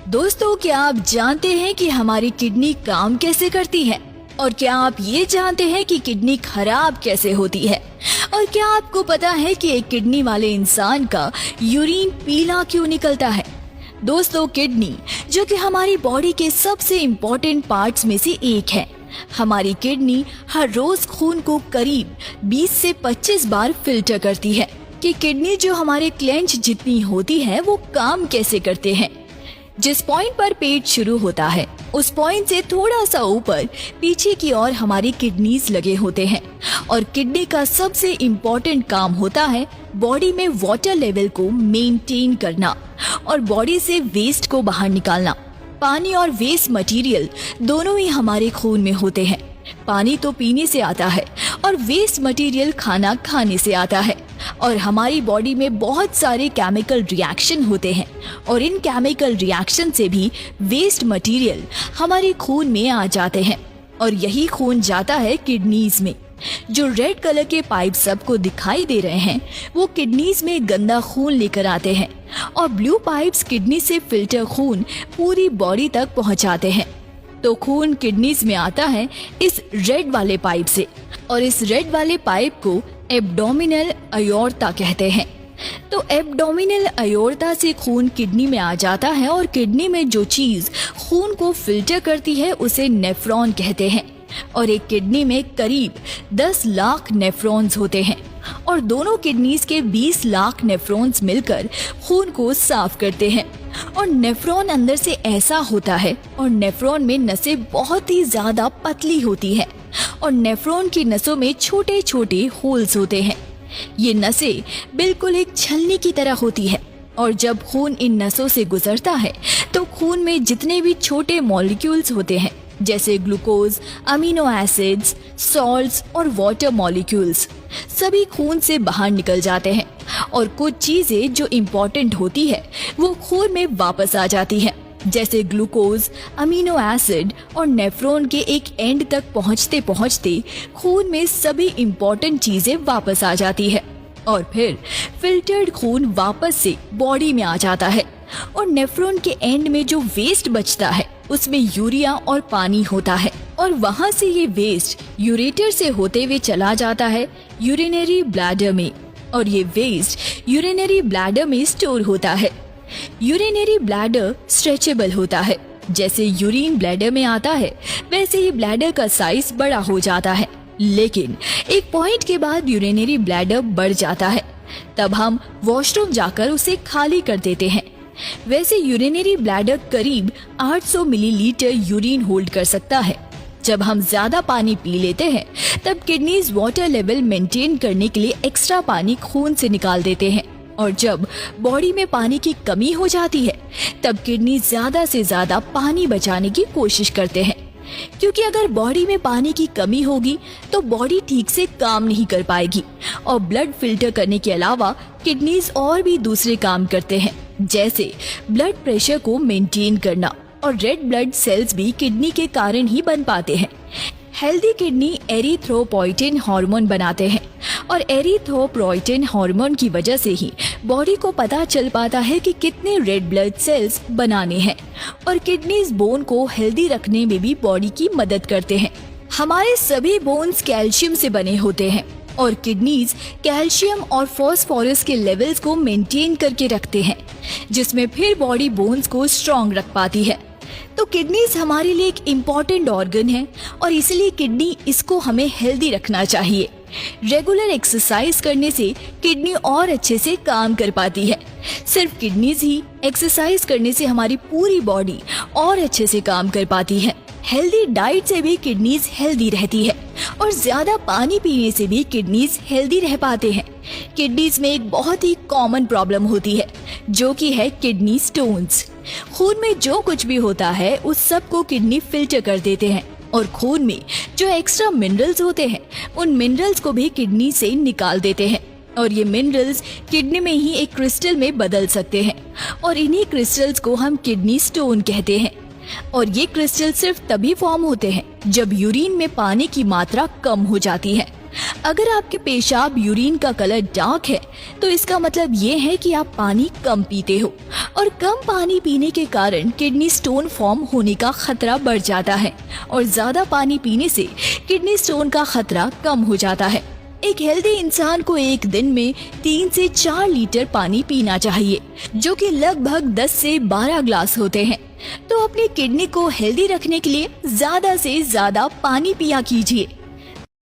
दोस्तों, क्या आप जानते हैं कि हमारी किडनी काम कैसे करती है? और क्या आप ये जानते हैं कि किडनी खराब कैसे होती है? और क्या आपको पता है कि एक किडनी वाले इंसान का यूरिन पीला क्यों निकलता है? दोस्तों, किडनी जो कि हमारी बॉडी के सबसे इम्पोर्टेंट पार्ट्स में से एक है। हमारी किडनी हर रोज खून को करीब 20 से 25 बार फिल्टर करती है कि किडनी जो हमारे क्लेंच जितनी होती है वो काम कैसे करते हैं। जिस पॉइंट पर पेट शुरू होता है उस पॉइंट से थोड़ा सा ऊपर पीछे की ओर हमारी किडनीज लगे होते हैं और किडनी का सबसे इम्पोर्टेंट काम होता है बॉडी में वाटर लेवल को मेंटेन करना और बॉडी से वेस्ट को बाहर निकालना। पानी और वेस्ट मटेरियल दोनों ही हमारे खून में होते हैं। पानी तो पीने से आता है और वेस्ट मटेरियल खाना खाने से आता है और हमारी बॉडी में बहुत सारे केमिकल रिएक्शन होते हैं और इन केमिकल रिएक्शन से भी वेस्ट मटेरियल हमारे खून में आ जाते हैं और यही खून जाता है किडनीज में। जो रेड कलर के पाइप सबको दिखाई दे रहे हैं वो किडनीज में गंदा खून लेकर आते हैं और ब्लू पाइप्स किडनी से फिल्टर खून पूरी बॉडी तक पहुंचाते हैं। तो खून किडनीज में आता है इस रेड वाले पाइप से और इस रेड वाले पाइप को एब्डोमिनल अयोर्ता कहते हैं। तो एब्डोमिनल अयोर्ता से खून किडनी में आ जाता है और किडनी में जो चीज खून को फिल्टर करती है उसे नेफ्रॉन कहते हैं और एक किडनी में करीब 10 लाख नेफ्रॉन्स होते हैं और दोनों किडनीज के 20 लाख नेफ्रॉन्स मिलकर खून को साफ करते हैं। और नेफ्रॉन अंदर से ऐसा होता है और नेफ्रॉन में नसें बहुत ही ज्यादा पतली होती है और नेफ्रॉन की नसों में छोटे छोटे होल्स होते हैं। ये नसें बिल्कुल एक छलनी की तरह होती है और जब खून इन नसों से गुजरता है तो खून में जितने भी छोटे मॉलिक्यूल्स होते हैं जैसे ग्लूकोज, अमीनो एसिड्स, सॉल्ट्स और वाटर मॉलिक्यूल्स सभी खून से बाहर निकल जाते हैं और कुछ चीजें जो इम्पोर्टेंट होती है वो खून में वापस आ जाती है जैसे ग्लूकोज, अमीनो एसिड और नेफ्रॉन के एक एंड तक पहुंचते पहुंचते खून में सभी इम्पोर्टेंट चीजें वापस आ जाती है और फिर फिल्टर्ड खून वापस से बॉडी में आ जाता है और नेफ्रॉन के एंड में जो वेस्ट बचता है उसमें यूरिया और पानी होता है और वहां से ये वेस्ट यूरेटर से होते हुए चला जाता है यूरिनरी ब्लैडर में और ये वेस्ट यूरिनरी ब्लैडर में स्टोर होता है। यूरिनरी ब्लैडर स्ट्रेचेबल होता है। जैसे यूरिन ब्लैडर में आता है वैसे ही ब्लैडर का साइज बड़ा हो जाता है, लेकिन एक पॉइंट के बाद यूरिनरी ब्लैडर बढ़ जाता है। तब हम वॉशरूम जाकर उसे खाली कर देते हैं। वैसे यूरिनरी ब्लैडर करीब 800 मिलीलीटर यूरिन होल्ड कर सकता है। जब हम ज्यादा पानी पी लेते हैं तब किडनीज वाटर लेवल मेंटेन करने के लिए एक्स्ट्रा पानी खून से निकाल देते हैं और जब बॉडी में पानी की कमी हो जाती है तब किडनी ज्यादा से ज्यादा पानी बचाने की कोशिश करते हैं, क्योंकि अगर बॉडी में पानी की कमी होगी तो बॉडी ठीक से काम नहीं कर पाएगी और ब्लड फिल्टर करने के अलावा किडनीज और भी दूसरे काम करते हैं जैसे ब्लड प्रेशर को मेंटेन करना और रेड ब्लड सेल्स भी किडनी के कारण ही बन पाते हैं। हेल्दी किडनी एरिथ्रोपोइटिन हार्मोन बनाते हैं और एरिथ्रोपोइटिन हार्मोन की वजह से ही बॉडी को पता चल पाता है कि कितने रेड ब्लड सेल्स बनाने हैं और किडनीज बोन को हेल्दी रखने में भी बॉडी की मदद करते हैं। हमारे सभी बोन्स कैल्शियम से बने होते हैं और किडनीज कैल्शियम और फास्फोरस के लेवल्स को मेंटेन करके रखते हैं जिसमें फिर बॉडी बोन्स को स्ट्रॉन्ग रख पाती है। तो किडनीज हमारे लिए एक इम्पॉर्टेंट ऑर्गन है और इसलिए किडनी इसको हमें हेल्दी रखना चाहिए। रेगुलर एक्सरसाइज करने से किडनी और अच्छे से काम कर पाती है। सिर्फ किडनीज ही एक्सरसाइज करने से हमारी पूरी बॉडी और अच्छे से काम कर पाती है। हेल्दी डाइट से भी किडनीज हेल्दी रहती है और ज्यादा पानी पीने से भी किडनीज हेल्दी रह पाते हैं। किडनीज में एक बहुत ही कॉमन प्रॉब्लम होती है जो कि है किडनी स्टोन्स। खून में जो कुछ भी होता है उस सब को किडनी फिल्टर कर देते हैं और खून में जो एक्स्ट्रा मिनरल्स होते हैं उन मिनरल्स को भी किडनी से निकाल देते हैं और ये मिनरल्स किडनी में ही एक क्रिस्टल में बदल सकते हैं और इन्हीं क्रिस्टल्स को हम किडनी स्टोन कहते हैं। और ये क्रिस्टल सिर्फ तभी फॉर्म होते हैं जब यूरिन में पानी की मात्रा कम हो जाती है अगर आपके पेशाब यूरिन का कलर डार्क है तो इसका मतलब ये है कि आप पानी कम पीते हो, और कम पानी पीने के कारण किडनी स्टोन फॉर्म होने का खतरा बढ़ जाता है, और ज्यादा पानी पीने से किडनी स्टोन का खतरा कम हो जाता है। एक हेल्दी इंसान को एक दिन में 3 से 4 लीटर पानी पीना चाहिए, जो कि लगभग 10 से 12 ग्लास होते हैं। तो अपनी किडनी को हेल्दी रखने के लिए ज्यादा से ज्यादा पानी पिया कीजिए।